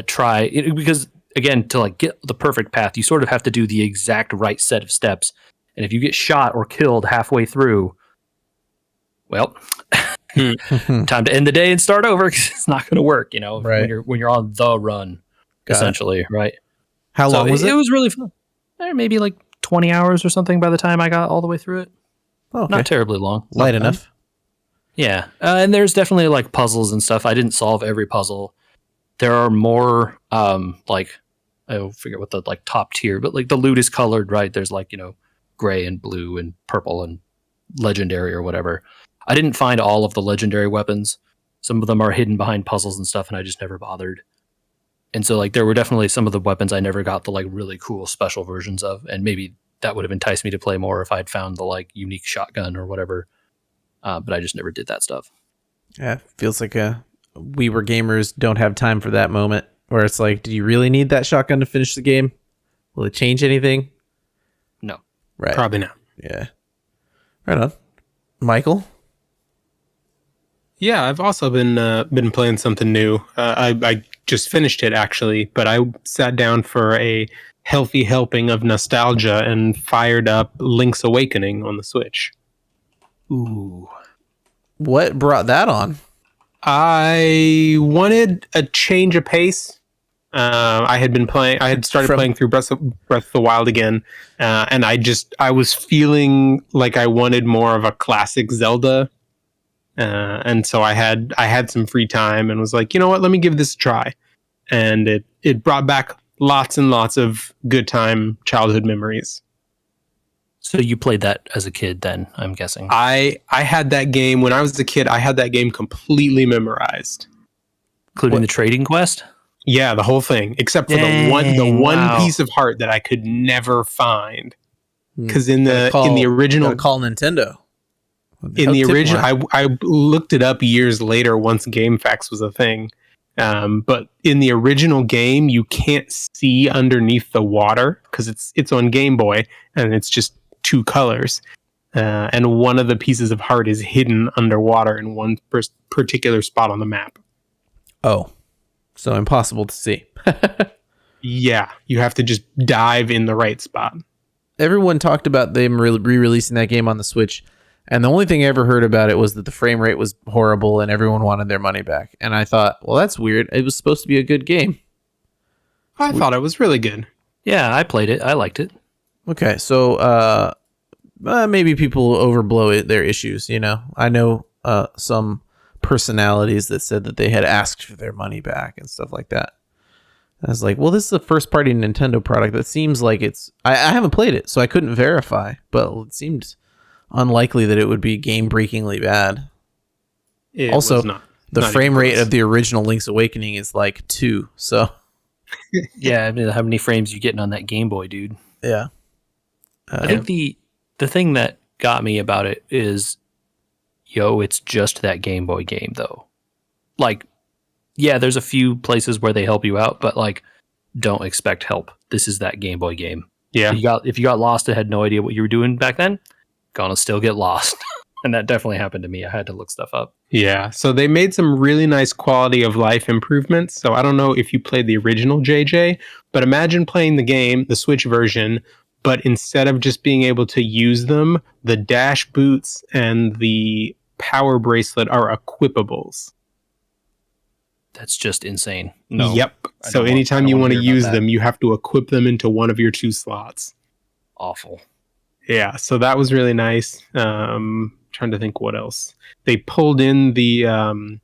try because again, to like get the perfect path, you sort of have to do the exact right set of steps. And if you get shot or killed halfway through, well, time to end the day and start over because it's not going to work, Right. when you're on the run, essentially, right? How long was it? It was really fun. Maybe like 20 hours or something by the time I got all the way through it. Oh, okay. Not terribly long. Light enough. Yeah. And there's definitely like puzzles and stuff. I didn't solve every puzzle. There are more like, I forget what the like top tier, but like the loot is colored, right? There's like, gray and blue and purple and legendary or whatever. I didn't find all of the legendary weapons. Some of them are hidden behind puzzles and stuff, and I just never bothered. And so like there were definitely some of the weapons I never got the like really cool special versions of, and maybe that would have enticed me to play more if I'd found the like unique shotgun or whatever. But I just never did that stuff. Yeah, feels like we were gamers don't have time for that moment where it's like, do you really need that shotgun to finish the game? Will it change anything? No. Right. Probably not. Yeah. Right on. Michael? Yeah, I've also been playing something new. I just finished it actually, but I sat down for a healthy helping of nostalgia and fired up Link's Awakening on the Switch. Ooh. What brought that on? I wanted a change of pace. I had started playing through Breath of the Wild again, and I was feeling like I wanted more of a classic Zelda. And so I had some free time and was like, you know what, let me give this a try. And it brought back lots and lots of good time childhood memories. So you played that as a kid then, I'm guessing. I had that game when I was a kid. I had that game completely memorized. Including the trading quest? Yeah, the whole thing, except for the one piece of heart that I could never find. Because in the original, call Nintendo. In the original, I looked it up years later once GameFAQs was a thing. But in the original game, you can't see underneath the water because it's on Game Boy and it's just two colors. And one of the pieces of heart is hidden underwater in one particular spot on the map. Oh, so impossible to see. Yeah, you have to just dive in the right spot. Everyone talked about them re-releasing that game on the Switch. And the only thing I ever heard about it was that the frame rate was horrible and everyone wanted their money back. And I thought, well, that's weird. It was supposed to be a good game. I thought it was really good. Yeah, I played it. I liked it. Okay, so maybe people overblow their issues, I know some personalities that said that they had asked for their money back and stuff like that. I was like, well, this is a first-party Nintendo product that seems like it's... I haven't played it, so I couldn't verify, but it seemed unlikely that it would be game-breakingly bad. It also, was not frame rate of the original Link's Awakening is like 2, so... Yeah, I mean, how many frames you getting on that Game Boy, dude? Yeah. I think the thing that got me about it is, it's just that Game Boy game, though. Like, yeah, there's a few places where they help you out, but like, don't expect help. This is that Game Boy game. Yeah. If you got lost and had no idea what you were doing back then, gonna still get lost. And that definitely happened to me. I had to look stuff up. Yeah, so they made some really nice quality of life improvements. So I don't know if you played the original JJ, but imagine playing the game, the Switch version, but instead of just being able to use them, the dash boots and the power bracelet are equipables. That's just insane. No. Yep. So anytime you want to use them, you have to equip them into one of your two slots. Awful. Yeah, so that was really nice. Trying to think what else. They pulled in the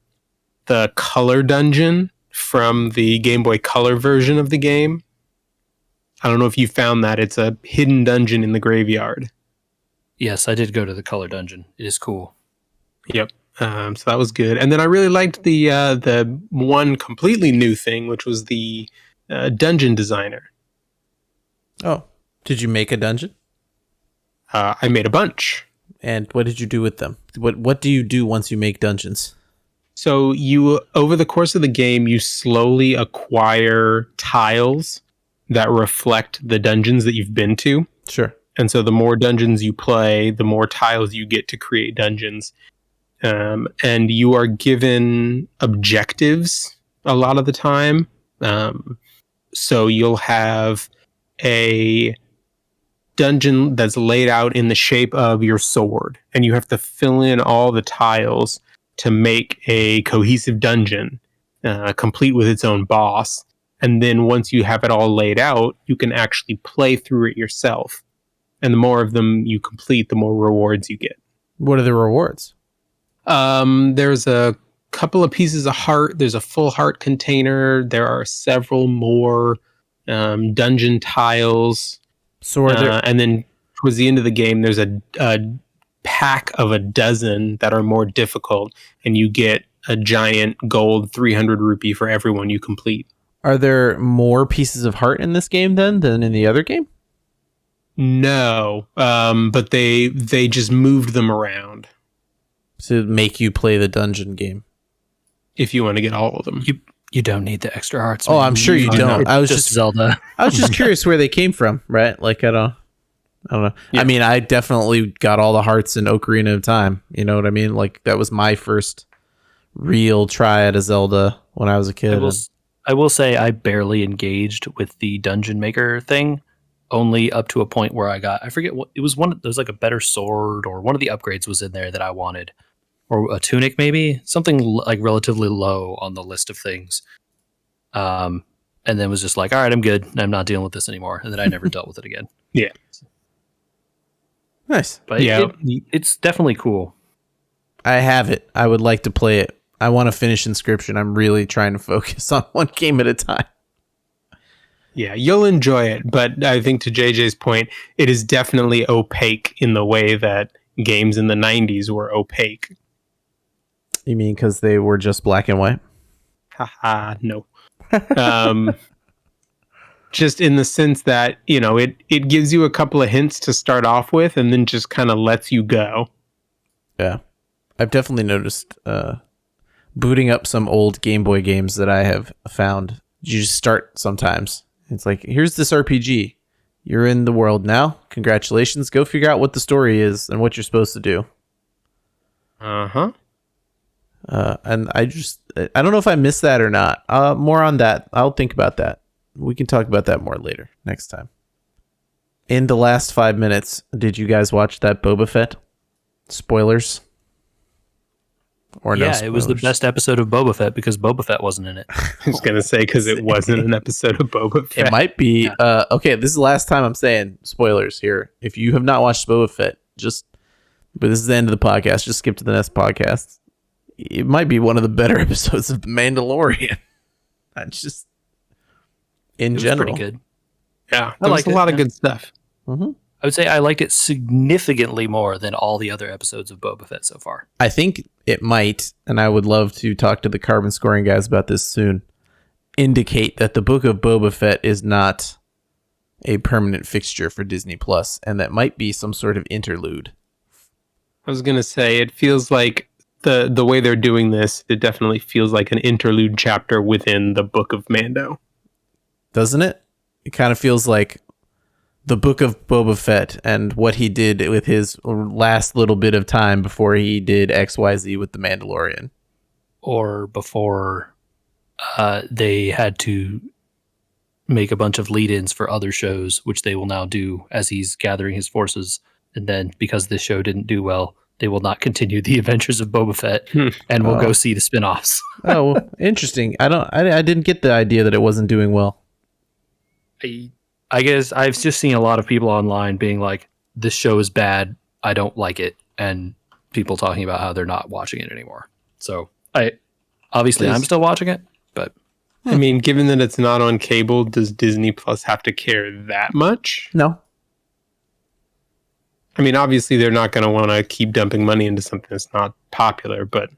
color dungeon from the Game Boy Color version of the game. I don't know if you found that. It's a hidden dungeon in the graveyard. Yes, I did go to the color dungeon. It is cool. Yep. So that was good. And then I really liked the one completely new thing, which was the dungeon designer. Oh, did you make a dungeon? I made a bunch. And what did you do with them? What do you do once you make dungeons? So over the course of the game, you slowly acquire tiles that reflect the dungeons that you've been to. Sure. And so the more dungeons you play, the more tiles you get to create dungeons. And you are given objectives a lot of the time. So you'll have a dungeon that's laid out in the shape of your sword, and you have to fill in all the tiles to make a cohesive dungeon, complete with its own boss. And then once you have it all laid out, you can actually play through it yourself. And the more of them you complete, the more rewards you get. What are the rewards? There's a couple of pieces of heart. There's a full heart container. There are several more dungeon tiles. So are there... and then towards the end of the game, there's a pack of a dozen that are more difficult, and you get a giant gold 300 rupee for everyone you complete. Are there more pieces of heart in this game then than in the other game? No, but they just moved them around To make you play the dungeon game. if you want to get all of them. You don't need the extra hearts. Oh, man. I'm sure you don't. I was just Zelda. I was just curious where they came from, right? Like I don't know. Yeah. I mean, I definitely got all the hearts in Ocarina of Time. You know what I mean? Like that was my first real try at a Zelda when I was a kid. I will say I barely engaged with the dungeon maker thing, only up to a point where I forget what it was. There was like a better sword, or one of the upgrades was in there that I wanted, or a tunic maybe, something like relatively low on the list of things. And then was just like, all right, I'm good. I'm not dealing with this anymore. And then I never dealt with it again. Yeah. Nice. But Yeah. it's definitely cool. I have it. I would like to play it. I want to finish Inscryption. I'm really trying to focus on one game at a time. Yeah, you'll enjoy it, but I think to JJ's point, it is definitely opaque in the way that games in the 90s were opaque. You mean because they were just black and white? Haha, no. Just in the sense that, it gives you a couple of hints to start off with and then just kind of lets you go. Yeah. I've definitely noticed booting up some old Game Boy games that I have found. You just start sometimes. It's like, here's this RPG. You're in the world now. Congratulations. Go figure out what the story is and what you're supposed to do. Uh-huh. And I don't know if I missed that or not. More on that. I'll think about that. We can talk about that more later, next time. In the last 5 minutes, did you guys watch that Boba Fett? Spoilers? Or no Yeah, it was the spoilers? best episode of Boba Fett because Boba Fett wasn't in it. I was going to say, because it wasn't an episode of Boba Fett. It might be. Okay, this is the last time I'm saying spoilers here. If you have not watched Boba Fett, but this is the end of the podcast, just skip to the next podcast. It might be one of the better episodes of The Mandalorian. That's just in It was general. pretty good. Yeah, I there was liked a it, lot of yeah. good stuff. Mm-hmm. I would say I liked it significantly more than all the other episodes of Boba Fett so far. I think it might, and I would love to talk to the carbon scoring guys about this soon, indicate that the Book of Boba Fett is not a permanent fixture for Disney Plus, and that might be some sort of interlude. I was going to say, it feels like the way they're doing this, it definitely feels like an interlude chapter within the Book of Mando. Doesn't it? It kind of feels like the Book of Boba Fett and what he did with his last little bit of time before he did XYZ with The Mandalorian. Or before they had to make a bunch of lead-ins for other shows, which they will now do as he's gathering his forces. And then because this show didn't do well, they will not continue the adventures of Boba Fett and we'll go see the spin-offs. Oh, interesting. I didn't get the idea that it wasn't doing well. I guess I've just seen a lot of people online being like, this show is bad, I don't like it, and people talking about how they're not watching it anymore. So I'm still watching it, but I mean, given that it's not on cable, does Disney Plus have to care that much? No. I mean, obviously they're not going to want to keep dumping money into something that's not popular, but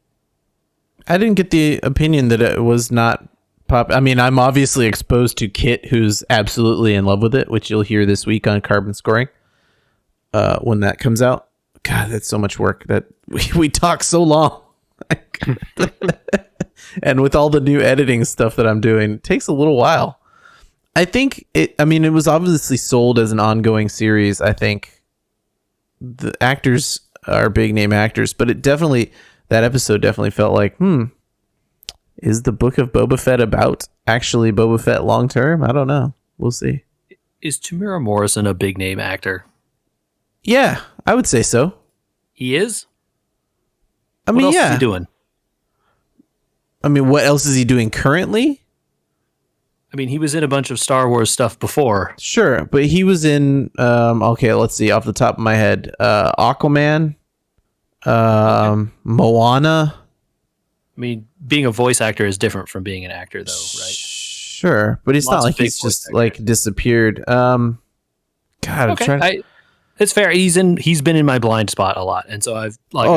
I didn't get the opinion that it was not pop. I mean, I'm obviously exposed to Kit, who's absolutely in love with it, which you'll hear this week on Carbon Scoring when that comes out. God, that's so much work that we talk so long. And with all the new editing stuff that I'm doing, it takes a little while. I think it was obviously sold as an ongoing series. I think the actors are big name actors, but that episode definitely felt like, Is the Book of Boba Fett about actually Boba Fett long term? I don't know. We'll see. Is Tamira Morrison a big name actor? Yeah, I would say so. He is? I What mean, else yeah. is he doing? I mean, what else is he doing currently? I mean, he was in a bunch of Star Wars stuff before. Sure, but he was in okay, let's see off the top of my head. Aquaman, Moana. I mean, being a voice actor is different from being an actor, though, right? Sure, but it's Lots not of like big he's voice just like disappeared. God, I'm trying to... It's fair. He's been in my blind spot a lot, and so I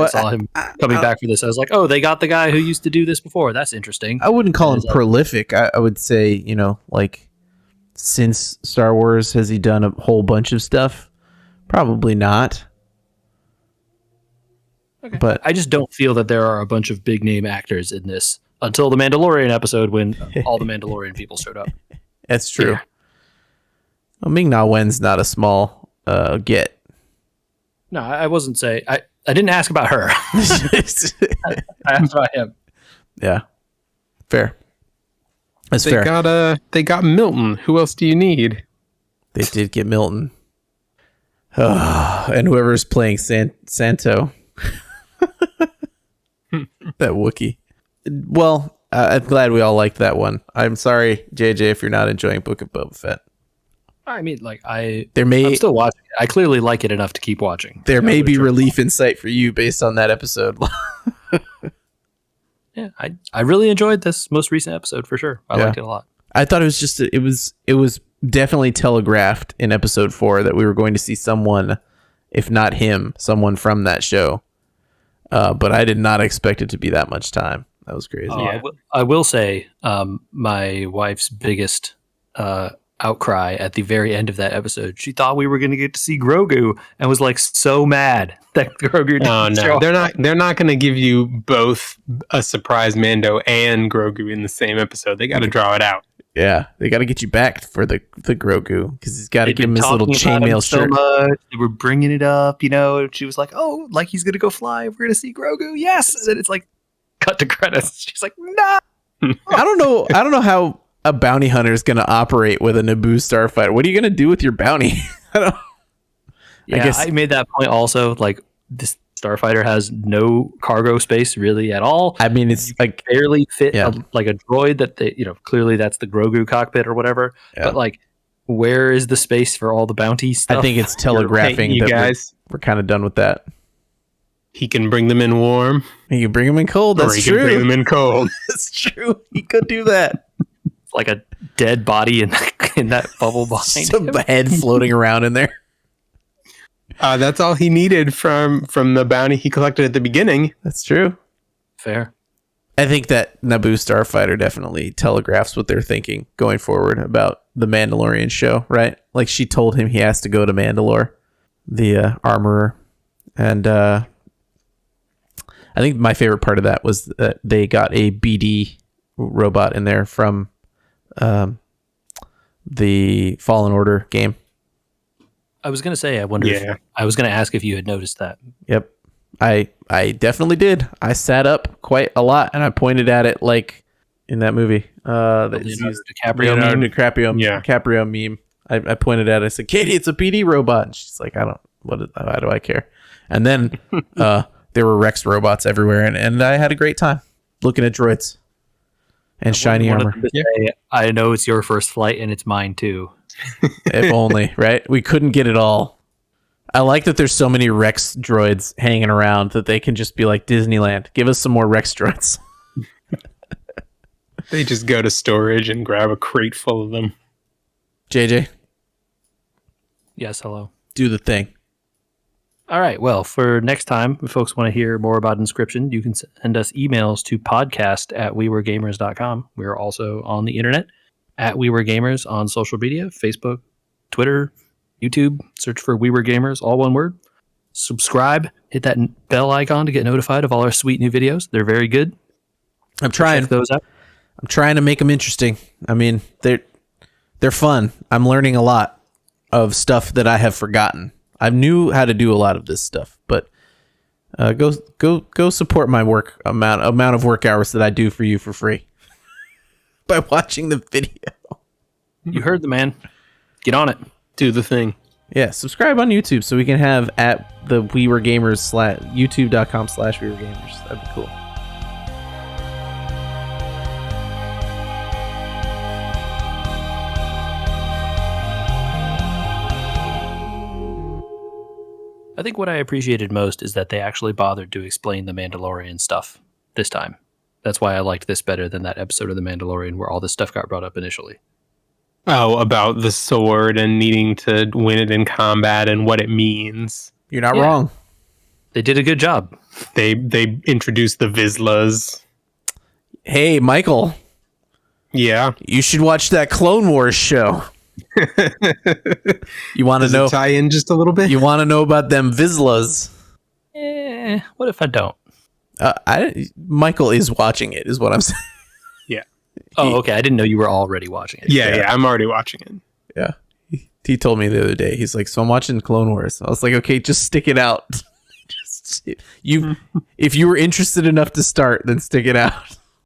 saw him coming back for this. I was like, oh, they got the guy who used to do this before. That's interesting. I wouldn't call him prolific. I would say, you know, like since Star Wars, has he done a whole bunch of stuff? Probably not. Okay. But I just don't feel that there are a bunch of big name actors in this until the Mandalorian episode when all the Mandalorian people showed up. that's true. Yeah. Well, Ming-Na Wen's not a small get. No, I wasn't saying. I didn't ask about her. I asked about him. Yeah, fair. That's fair. They got Milton. Who else do you need? They did get Milton. And whoever's playing Santo. That Wookiee. Well, I'm glad we all liked that one. I'm sorry, JJ, if you're not enjoying Book of Boba Fett. I mean, like I'm still watching it. I clearly like it enough to keep watching. There may be relief in sight for you based on that episode. Yeah, I really enjoyed this most recent episode for sure. I liked it a lot. I thought it was just it was definitely telegraphed in episode 4 that we were going to see someone, if not him, someone from that show. But I did not expect it to be that much time. That was crazy. I will say, my wife's biggest outcry at the very end of that episode, she thought we were going to get to see Grogu and was like so mad that Grogu didn't show up. They're not going to give you both a surprise Mando and Grogu in the same episode. They got to draw it out. Yeah, they got to get you back for the Grogu because he's got to give him his little talking about chainmail him shirt. so much. They were bringing it up, you know. She was like, "Oh, like he's gonna go fly. We're gonna see Grogu." Yes, and then it's like cut to credits. She's like, "No." I don't know how a bounty hunter is gonna operate with a Naboo starfighter. What are you gonna do with your bounty? I guess I made that point also. Like this starfighter has no cargo space really at all. I mean, it's like barely fit like a droid that they, you know, clearly that's the Grogu cockpit or whatever. Yeah. But like, where is the space for all the bounty stuff? I think it's telegraphing you that guys. We're kind of done with that. He can bring them in warm. He can bring them in cold. That's true. Can bring them in cold. That's true. He could do that. It's like a dead body in that bubble behind Some him. head floating around in there. That's all he needed from the bounty he collected at the beginning. That's true. Fair. I think that Naboo starfighter definitely telegraphs what they're thinking going forward about the Mandalorian show, right? Like she told him he has to go to Mandalore, the armorer. And I think my favorite part of that was that they got a BD robot in there from the Fallen Order game. I was going to say, I wonder if I was going to ask if you had noticed that. Yep. I definitely did. I sat up quite a lot and I pointed at it like in that movie. DiCaprio meme. I pointed at it. I said, Katie, it's a PD robot. And she's like, how do I care? And then there were Rex robots everywhere and I had a great time looking at droids and shiny armor. I know it's your first flight and it's mine too. If only, right? We couldn't get it all. I like that there's so many Rex droids hanging around that they can just be like Disneyland. Give us some more Rex droids. They just go to storage and grab a crate full of them. JJ? Yes, hello. Do the thing. All right. Well, for next time, if folks want to hear more about Inscryption, you can send us emails to podcast@weweregamers.com. We're also on the internet at We Were Gamers on social media, Facebook, Twitter, YouTube. Search for We Were Gamers, all one word. Subscribe, hit that bell icon to get notified of all our sweet new videos. They're very good. I'm trying. Check those out. I'm trying to make them interesting. I mean, they're fun. I'm learning a lot of stuff that I have forgotten. I knew how to do a lot of this stuff, but go support my work amount of work hours that I do for you for free. by watching the video. You heard the man. Get on it. Do the thing. Yeah, subscribe on YouTube so we can have at the We Were Gamers youtube.com/We Were Gamers. That'd be cool. I think what I appreciated most is that they actually bothered to explain the Mandalorian stuff this time. That's why I liked this better than that episode of The Mandalorian where all this stuff got brought up initially. Oh, about the sword and needing to win it in combat and what it means. You're not wrong. They did a good job. They introduced the Vizslas. Hey, Michael. Yeah. You should watch that Clone Wars show. You want to know? Tie in just a little bit. You want to know about them Vizslas? What if I don't? Michael is watching it, is what I'm saying. Yeah. Oh, okay. I didn't know you were already watching it. Yeah, I'm already watching it. Yeah. He told me the other day. He's like, so I'm watching Clone Wars. I was like, okay, just stick it out. If you were interested enough to start, then stick it out.